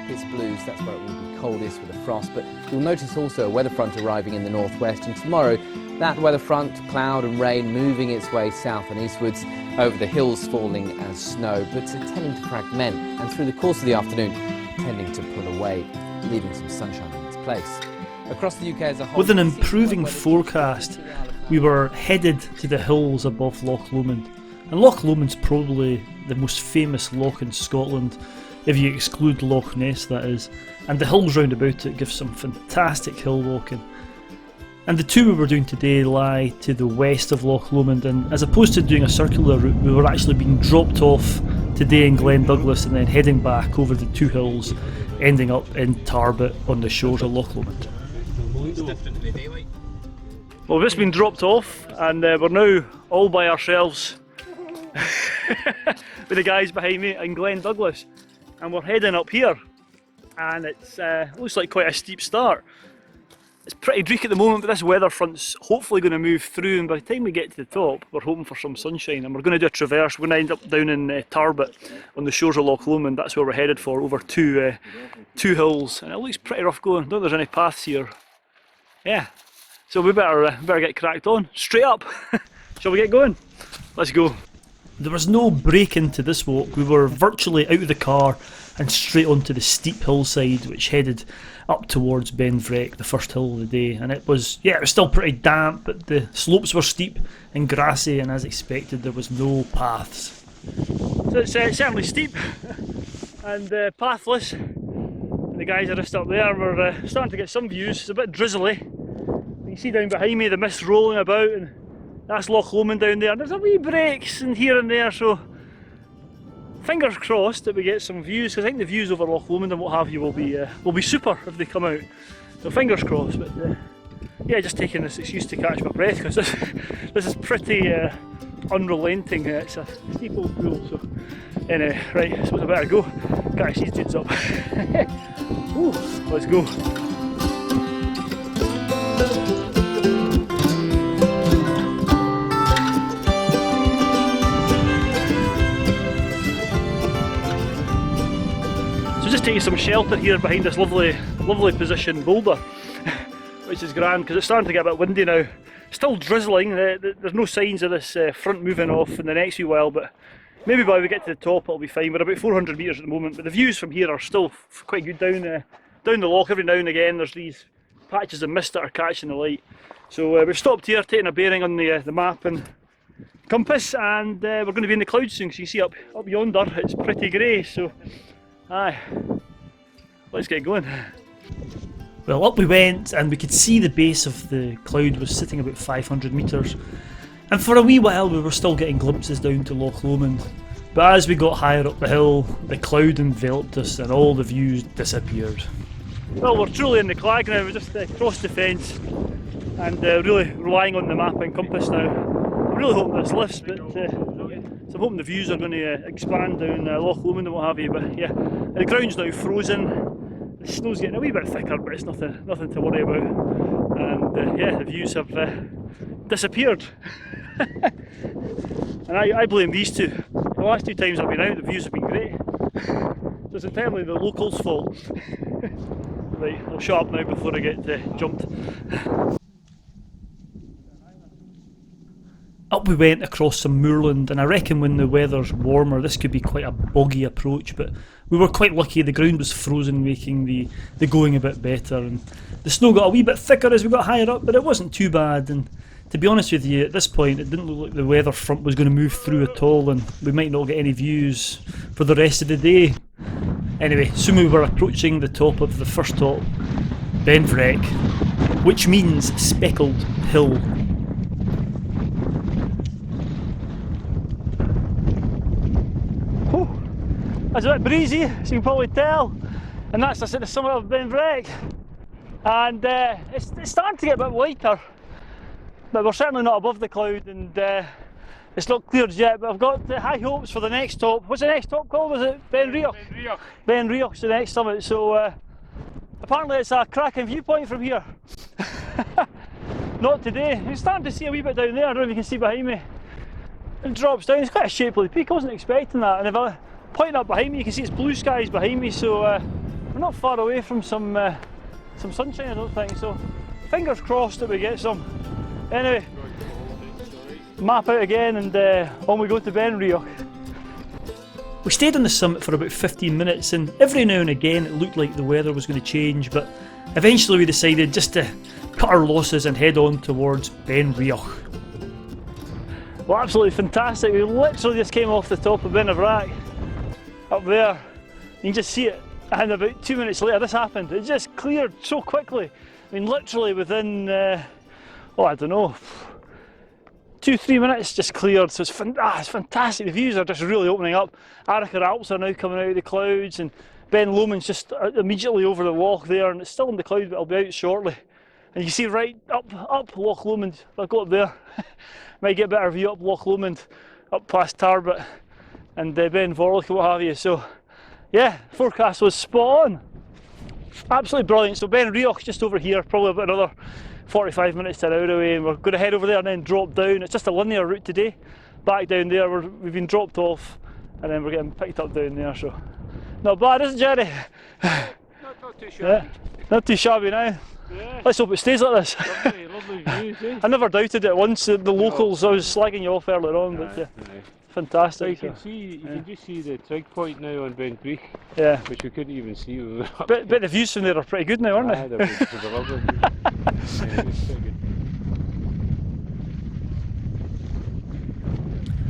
blackest blues, that's where it will be coldest with a frost, but you'll notice also a weather front arriving in the northwest, and tomorrow that weather front, cloud and rain moving its way south and eastwards, over the hills falling as snow, but tending to fragment, and through the course of the afternoon tending to pull away, leaving some sunshine in its place. Across the UK as a whole, with an improving forecast, we were headed to the hills above Loch Lomond. And Loch Lomond's probably the most famous loch in Scotland, if you exclude Loch Ness, that is. And the hills round about it give some fantastic hill walking. And the two we were doing today lie to the west of Loch Lomond, and as opposed to doing a circular route, we were actually being dropped off today in Glen Douglas and then heading back over the two hills, ending up in Tarbert on the shores of Loch Lomond. Well, we've just been dropped off and we're now all by ourselves with the guys behind me in Glen Douglas, and we're heading up here, and it's looks like quite a steep start. It's pretty bleak at the moment, but this weather front's hopefully going to move through, and by the time we get to the top we're hoping for some sunshine, and we're going to do a traverse. We're going to end up down in Tarbert on the shores of Loch Lomond. That's where we're headed for, over two hills, and it looks pretty rough going. I don't think there's any paths here. Yeah, so we better get cracked on, straight up. Shall we get going? Let's go. There was no break into this walk. We were virtually out of the car and straight onto the steep hillside which headed up towards Beinn Bhreac, the first hill of the day, and it was still pretty damp, but the slopes were steep and grassy, and as expected there was no paths. So it's certainly steep and pathless, and the guys are just up there. We're starting to get some views. It's a bit drizzly. You can see down behind me the mist rolling about, and that's Loch Lomond down there. There's a wee breaks in here and there, so fingers crossed that we get some views, because I think the views over Loch Lomond and what have you will be super if they come out. So fingers crossed. But yeah, just taking this excuse to catch my breath, because this is pretty unrelenting. It's a steep old pool. So anyway, right, I suppose I better go catch these dudes up. Ooh, let's go. Just taking some shelter here behind this lovely positioned boulder, which is grand because it's starting to get a bit windy now. Still drizzling. There's no signs of this front moving off in the next wee while, but maybe by we get to the top it'll be fine. We're about 400 metres at the moment, but the views from here are still quite good down the loch. Every now and again there's these patches of mist that are catching the light. So we've stopped here, taking a bearing on the map and compass, and we're going to be in the clouds soon. So you can see up yonder it's pretty grey. So aye, let's get going. Well, up we went, and we could see the base of the cloud was sitting about 500 metres, and for a wee while we were still getting glimpses down to Loch Lomond, but as we got higher up the hill the cloud enveloped us and all the views disappeared. Well, we're truly in the clag now. We just crossed the fence and really relying on the map and compass now. I'm really hoping this lifts, but so I'm hoping the views are going to expand down Loch Lomond and what have you. But yeah, the ground's now frozen. The snow's getting a wee bit thicker, but it's nothing to worry about. And yeah, the views have disappeared. And I blame these two. The last two times I've been out, the views have been great. So it's entirely the locals' fault. Right, I'll shut up now before I get jumped. Up we went across some moorland, and I reckon when the weather's warmer this could be quite a boggy approach, but we were quite lucky. The ground was frozen, making the going a bit better, and the snow got a wee bit thicker as we got higher up, but it wasn't too bad. And to be honest with you, at this point it didn't look like the weather front was going to move through at all, and we might not get any views for the rest of the day. Anyway, soon we were approaching the top of the first top, Beinn Bhreac, which means speckled hill. It's a bit breezy, as you can probably tell, and that's us at the summit of Beinn Bhreac, and it's starting to get a bit lighter, but we're certainly not above the cloud, and it's not cleared yet, but I've got high hopes for the next top. What's the next top called? Was it Beinn Ruisg? Beinn Ruisg. Beinn Ruisg's the next summit, so apparently it's a cracking viewpoint from here. Not today. You're starting to see a wee bit down there. I don't know if you can see behind me. It drops down. It's quite a shapely peak. I wasn't expecting that, and if I point up behind me, you can see it's blue skies behind me, so we're not far away from some sunshine, I don't think, so fingers crossed that we get some. Anyway, map out again and on we go to Beinn Ruisg. We stayed on the summit for about 15 minutes and every now and again it looked like the weather was going to change, but eventually we decided just to cut our losses and head on towards Beinn Ruisg. Well, absolutely fantastic. We literally just came off the top of Beinn Bhreac up there. You can just see it, and about 2 minutes later this happened. It just cleared so quickly. I mean, literally within, I don't know, 2-3 minutes just cleared, so it's fantastic. The views are just really opening up. Arachar Alps are now coming out of the clouds, and Beinn Lomond's just immediately over the loch there, and it's still in the clouds, but it'll be out shortly. And you can see right up Loch Lomond. I'll go up there. Might get a better view up Loch Lomond, up past Tarbert and Beinn Bhreac and what have you. So yeah, forecast was spot on. Absolutely brilliant. So Beinn Ruisg just over here, probably about another 45 minutes to an hour away, and we're going to head over there and then drop down. It's just a linear route today. Back down there, we've been dropped off and then we're getting picked up down there, so not bad, isn't it, Jerry? Not too shabby. Yeah, not too shabby now. Yeah. Let's hope it stays like this. Lovely views, eh? I never doubted it once, the locals, I was slagging you off earlier on, but yeah, fantastic. You can just see the trig point now on Beinn Bhreac, Yeah. which we couldn't even see. When we were up But the views from there are pretty good now, aren't they? They're lovely views. Yeah, it was pretty good.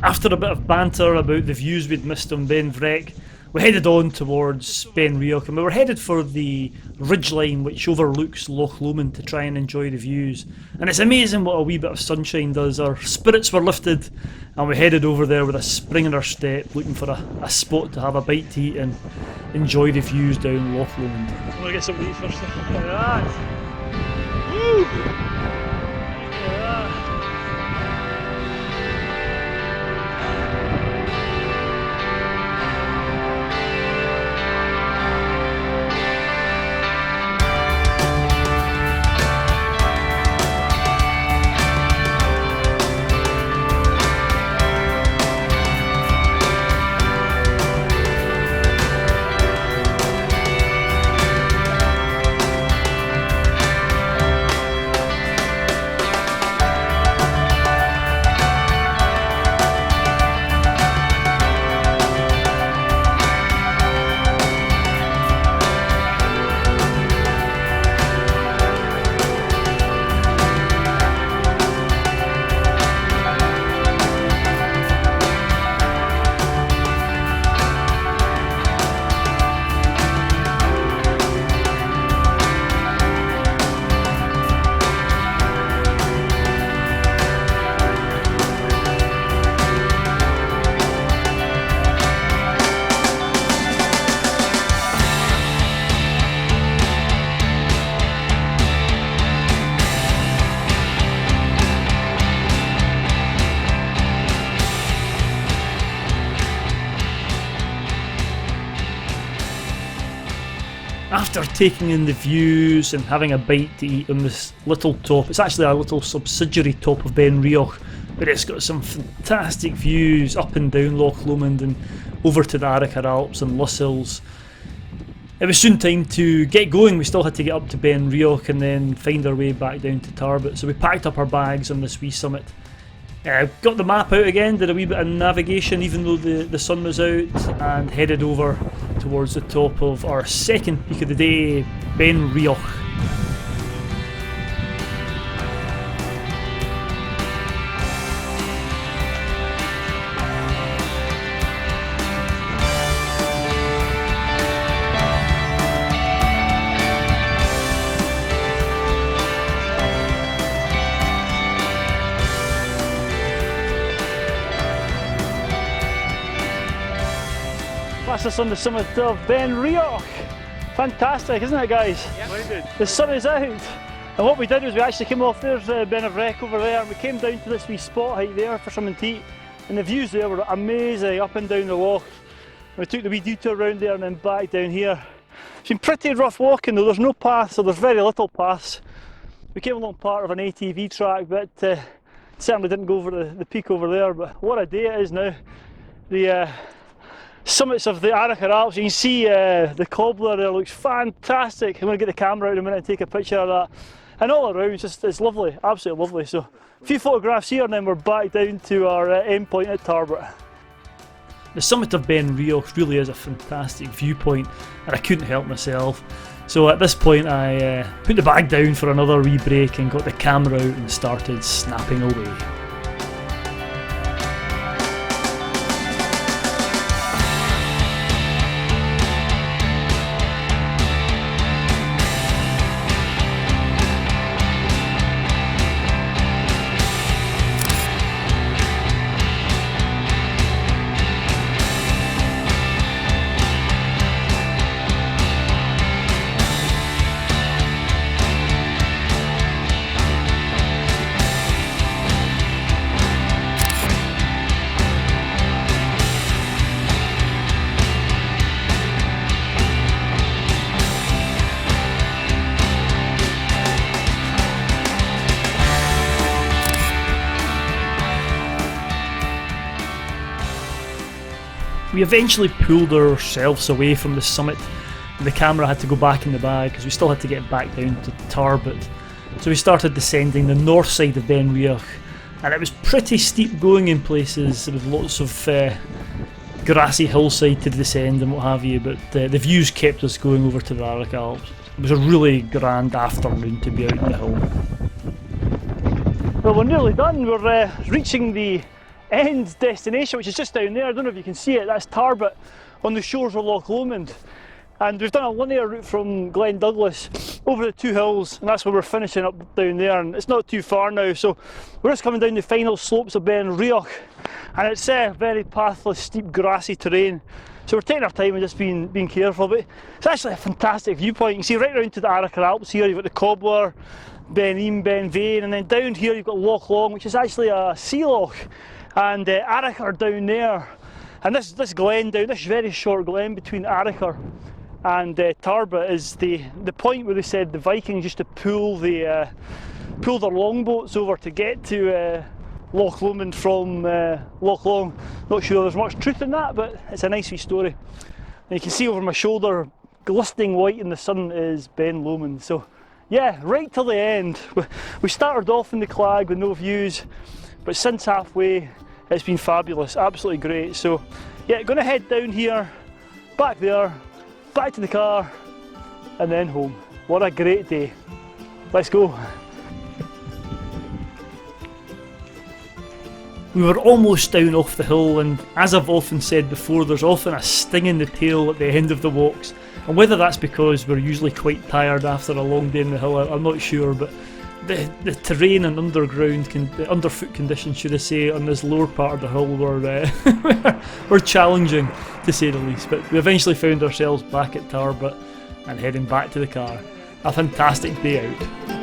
After a bit of banter about the views we'd missed on Beinn Bhreac, we headed on towards Beinn Ruisg, and we were headed for the ridgeline which overlooks Loch Lomond to try and enjoy the views. And it's amazing what a wee bit of sunshine does. Our spirits were lifted and we headed over there with a spring in our step, looking for a spot to have a bite to eat and enjoy the views down Loch Lomond. I'm going to get some of these first. Look at that! Woo! Look at that! After taking in the views and having a bite to eat on this little top, it's actually a little subsidiary top of Beinn Ruisg, but it's got some fantastic views up and down Loch Lomond and over to the Arachar Alps and Luss hills. It was soon time to get going. We still had to get up to Beinn Ruisg and then find our way back down to Tarbert, so we packed up our bags on this wee summit. Got the map out again, did a wee bit of navigation even though the sun was out, and headed over towards the top of our second peak of the day, Beinn Ruisg. That's us on the summit of Beinn Ruisg. Fantastic, isn't it, guys? Yep. The sun is out. And what we did was we actually came off, there's Beinn Bhreac over there, and we came down to this wee spot height there for something to eat. And the views there were amazing, up and down the loch. We took the wee detour around there and then back down here. It's been pretty rough walking though, there's no paths, so there's very little paths. We came along part of an ATV track, but certainly didn't go over the peak over there, but what a day it is now. summits of the Arachar Alps. You can see the cobbler there looks fantastic. I'm going to get the camera out in a minute and take a picture of that. And all around, it's lovely, absolutely lovely. So a few photographs here and then we're back down to our end point at Tarbert. The summit of Beinn Ruisg really is a fantastic viewpoint and I couldn't help myself. So at this point I put the bag down for another wee break and got the camera out and started snapping away. We eventually pulled ourselves away from the summit and the camera had to go back in the bag because we still had to get back down to Tarbert. So we started descending the north side of Beinn Ruisg and it was pretty steep going in places with lots of grassy hillside to descend and what have you, but the views kept us going over to the Arachar Alps. It was a really grand afternoon to be out on the hill. Well, we're nearly done. We're reaching the end destination, which is just down there. I don't know if you can see it. That's Tarbert on the shores of Loch Lomond, and we've done a linear route from Glen Douglas over the two hills, and that's where we're finishing up down there. And it's not too far now, so we're just coming down the final slopes of Beinn Ruisg, and it's very pathless, steep, grassy terrain. So we're taking our time and just being careful, but it's actually a fantastic viewpoint. You can see right round to the Arachar Alps here. You've got the cobbler, Beinn Bhreac, and then down here you've got Loch Lomond, which is actually a sea loch. And Arachar down there, and this glen down, this very short glen between Arachar and Tarbert is the point where they said the Vikings used to pull their longboats over to get to Loch Lomond from Loch Long. Not sure there's much truth in that, but it's a nice wee story. And you can see over my shoulder, glistening white in the sun, is Beinn Lomond. So yeah, right till the end. We started off in the Clag with no views, but since halfway it's been fabulous, absolutely great. So yeah, going to head down here, back there, back to the car, and then home. What a great day. Let's go. We were almost down off the hill, and as I've often said before, there's often a sting in the tail at the end of the walks. And whether that's because we're usually quite tired after a long day in the hill, I'm not sure, but the terrain and the underfoot conditions, should I say, on this lower part of the hill were challenging, to say the least. But we eventually found ourselves back at Tarbert and heading back to the car. A fantastic day out.